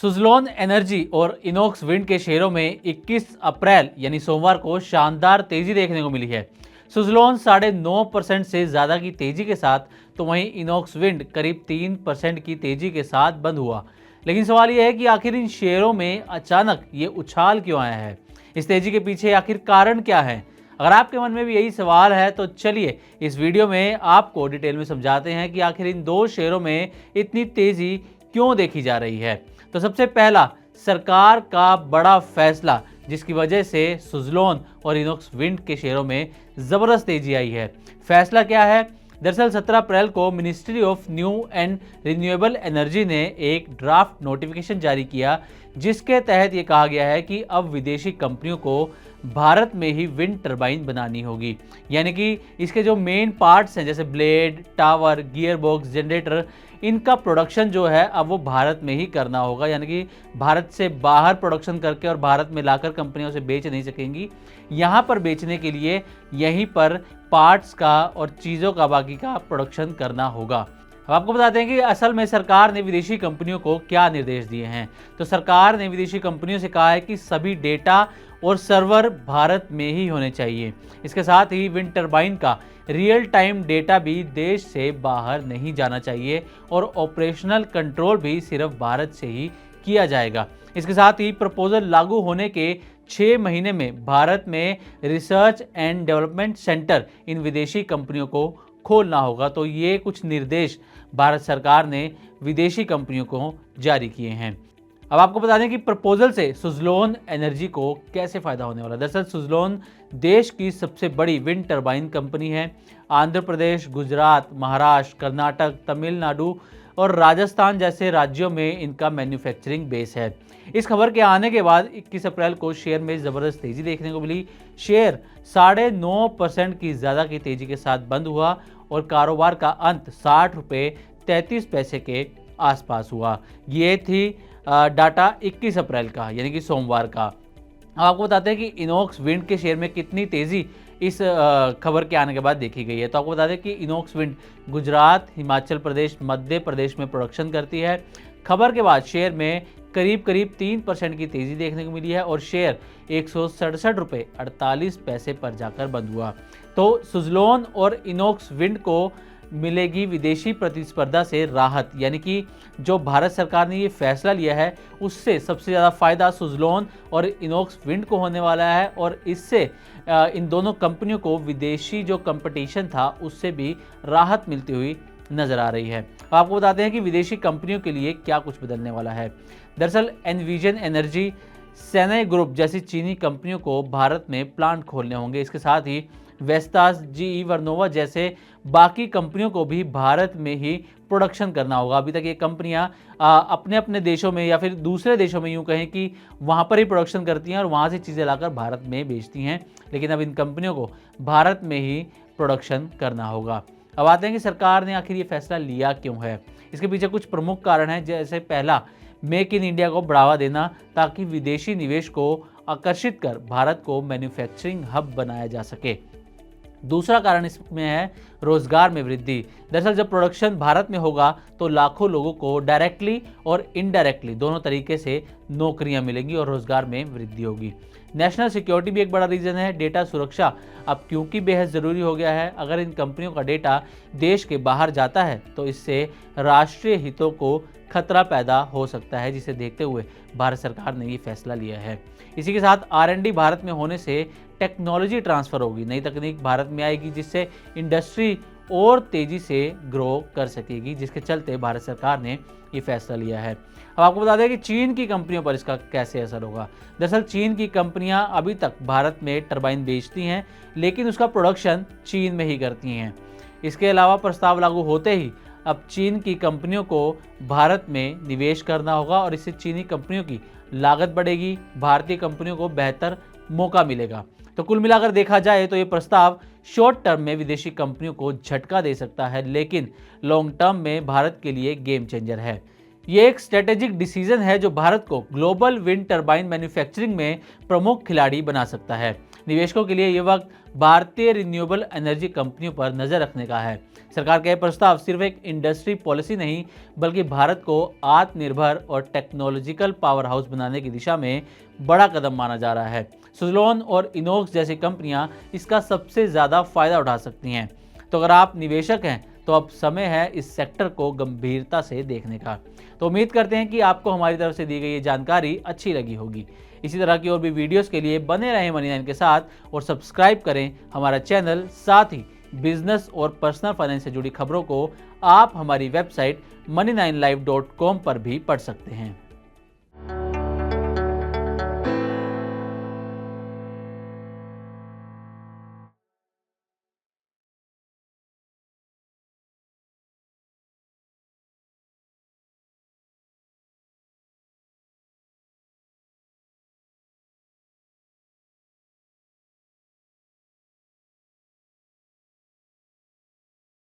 Suzlon energy और Inox wind के शेयरों में 21 अप्रैल यानी सोमवार को शानदार तेजी देखने को मिली है। सुज़लोन 9.5% से ज़्यादा की तेजी के साथ, तो वहीं इनॉक्स विंड करीब 3% की तेजी के साथ बंद हुआ। लेकिन सवाल यह है कि आखिर इन शेयरों में अचानक ये उछाल क्यों आया है? इस तेजी के पीछे आखिर कारण क्या है? अगर आपके मन में भी यही सवाल है तो चलिए इस वीडियो में आपको डिटेल में समझाते हैं कि आखिर इन दो शेयरों में इतनी तेजी क्यों देखी जा रही है। तो सबसे पहला, सरकार का बड़ा फैसला जिसकी वजह से सुज़लोन और इनॉक्स विंड के शेयरों में जबरदस्त तेजी आई है। फैसला क्या है? दरअसल 17 अप्रैल को ministry of new and renewable energy ने एक ड्राफ्ट नोटिफिकेशन जारी किया, जिसके तहत ये कहा गया है कि अब विदेशी कंपनियों को भारत में ही विंड टरबाइन बनानी होगी। यानी कि इसके जो मेन पार्ट्स हैं जैसे blade, tower, gear box, generator, इनका प्रोडक्शन जो है अब वो भारत में ही करना होगा। यानी कि भारत से बाहर प्रोडक्शन करके और भारत में लाकर कंपनियां उसे बेच नहीं सकेंगी। यहाँ पर बेचने के लिए यहीं पर पार्ट्स का और चीज़ों का बाकी का प्रोडक्शन करना होगा। अब आपको बताते हैं कि असल में सरकार ने विदेशी कंपनियों को क्या निर्देश दिए हैं। तो सरकार ने विदेशी कंपनियों से कहा है कि सभी डेटा और सर्वर भारत में ही होने चाहिए। इसके साथ ही विंड टरबाइन का रियल टाइम डेटा भी देश से बाहर नहीं जाना चाहिए और ऑपरेशनल कंट्रोल भी सिर्फ भारत से ही किया जाएगा। इसके साथ ही प्रपोजल लागू होने के 6 महीने में भारत में रिसर्च एंड डेवलपमेंट सेंटर इन विदेशी कंपनियों को खोलना होगा। तो ये कुछ निर्देश भारत सरकार ने विदेशी कंपनियों को जारी किए हैं। अब आपको बता दें कि प्रपोजल से सुज़लोन एनर्जी को कैसे फ़ायदा होने वाला है। दरअसल सुज़लोन देश की सबसे बड़ी विंड टरबाइन कंपनी है। आंध्र प्रदेश, गुजरात, महाराष्ट्र, कर्नाटक, तमिलनाडु और राजस्थान जैसे राज्यों में इनका मैन्युफैक्चरिंग बेस है। इस खबर के आने के बाद 21 अप्रैल को शेयर में ज़बरदस्त तेज़ी देखने को मिली। शेयर 9.5% की ज़्यादा की तेज़ी के साथ बंद हुआ और कारोबार का अंत 60 रुपये 33 पैसे के आसपास हुआ। ये थी डाटा 21 अप्रैल का यानी कि सोमवार का। अब आपको बताते हैं कि इनॉक्स विंड के शेयर में कितनी तेज़ी इस खबर के आने के बाद देखी गई है। तो आपको बता दें कि इनॉक्स विंड गुजरात, हिमाचल प्रदेश, मध्य प्रदेश में प्रोडक्शन करती है। खबर के बाद शेयर में करीब 3% की तेज़ी देखने को मिली है और शेयर 167 रुपये 48 पैसे पर जाकर बंद हुआ। तो सुज़लोन और इनॉक्स विंड को मिलेगी विदेशी प्रतिस्पर्धा से राहत। यानी कि जो भारत सरकार ने ये फैसला लिया है उससे सबसे ज़्यादा फ़ायदा सुज़लोन और इनॉक्स विंड को होने वाला है और इससे इन दोनों कंपनियों को विदेशी जो कंपटीशन था उससे भी राहत मिलती हुई नज़र आ रही है। आपको बताते हैं कि विदेशी कंपनियों के लिए क्या कुछ बदलने वाला है। दरअसल एनविजन एनर्जी, सैनय ग्रुप जैसी चीनी कंपनियों को भारत में प्लांट खोलने होंगे। इसके साथ ही वेस्टास, जीई वर्नोवा जैसे बाकी कंपनियों को भी भारत में ही प्रोडक्शन करना होगा। अभी तक ये कंपनियां अपने अपने देशों में या फिर दूसरे देशों में यूं कहें कि वहां पर ही प्रोडक्शन करती हैं और वहां से चीज़ें लाकर भारत में बेचती हैं, लेकिन अब इन कंपनियों को भारत में ही प्रोडक्शन करना होगा। अब आते हैं कि सरकार ने आखिर ये फैसला लिया क्यों है। इसके पीछे कुछ प्रमुख कारण हैं, जैसे पहला, मेक इन इंडिया को बढ़ावा देना ताकि विदेशी निवेश को आकर्षित कर भारत को मैन्युफैक्चरिंग हब बनाया जा सके। दूसरा कारण इसमें है रोजगार में वृद्धि। दरअसल जब प्रोडक्शन भारत में होगा तो लाखों लोगों को डायरेक्टली और इनडायरेक्टली दोनों तरीके से नौकरियां मिलेंगी और रोजगार में वृद्धि होगी। नेशनल सिक्योरिटी भी एक बड़ा रीजन है। डेटा सुरक्षा अब क्योंकि बेहद ज़रूरी हो गया है। अगर इन कंपनियों का डेटा देश के बाहर जाता है तो इससे राष्ट्रीय हितों को खतरा पैदा हो सकता है, जिसे देखते हुए भारत सरकार ने ये फैसला लिया है। इसी के साथ R&D भारत में होने से टेक्नोलॉजी ट्रांसफ़र होगी, नई तकनीक भारत में आएगी, जिससे इंडस्ट्री और तेज़ी से ग्रो कर सकेगी, जिसके चलते भारत सरकार ने ये फैसला लिया है। अब आपको बता दें कि चीन की कंपनियों पर इसका कैसे असर होगा। दरअसल चीन की कंपनियां अभी तक भारत में टरबाइन बेचती हैं, लेकिन उसका प्रोडक्शन चीन में ही करती हैं। इसके अलावा प्रस्ताव लागू होते ही अब चीन की कंपनियों को भारत में निवेश करना होगा और इससे चीनी कंपनियों की लागत बढ़ेगी, भारतीय कंपनियों को बेहतर मौका मिलेगा। तो कुल मिलाकर देखा जाए तो ये प्रस्ताव शॉर्ट टर्म में विदेशी कंपनियों को झटका दे सकता है, लेकिन लॉन्ग टर्म में भारत के लिए गेम चेंजर है। ये एक स्ट्रेटेजिक डिसीजन है जो भारत को ग्लोबल विंड टरबाइन मैन्युफैक्चरिंग में प्रमुख खिलाड़ी बना सकता है। निवेशकों के लिए ये वक्त भारतीय रिन्यूएबल एनर्जी कंपनियों पर नजर रखने का है। सरकार का यह प्रस्ताव सिर्फ एक इंडस्ट्री पॉलिसी नहीं बल्कि भारत को आत्मनिर्भर और टेक्नोलॉजिकल पावर हाउस बनाने की दिशा में बड़ा कदम माना जा रहा है। सुज़लोन और इनोक्स जैसी कंपनियां इसका सबसे ज़्यादा फायदा उठा सकती हैं। तो अगर आप निवेशक हैं तो अब समय है इस सेक्टर को गंभीरता से देखने का। तो उम्मीद करते हैं कि आपको हमारी तरफ से दी गई ये जानकारी अच्छी लगी होगी। इसी तरह की और भी वीडियोस के लिए बने रहें मनी9 के साथ और सब्सक्राइब करें हमारा चैनल। साथ ही बिजनेस और पर्सनल फाइनेंस से जुड़ी खबरों को आप हमारी वेबसाइट money9live.com पर भी पढ़ सकते हैं।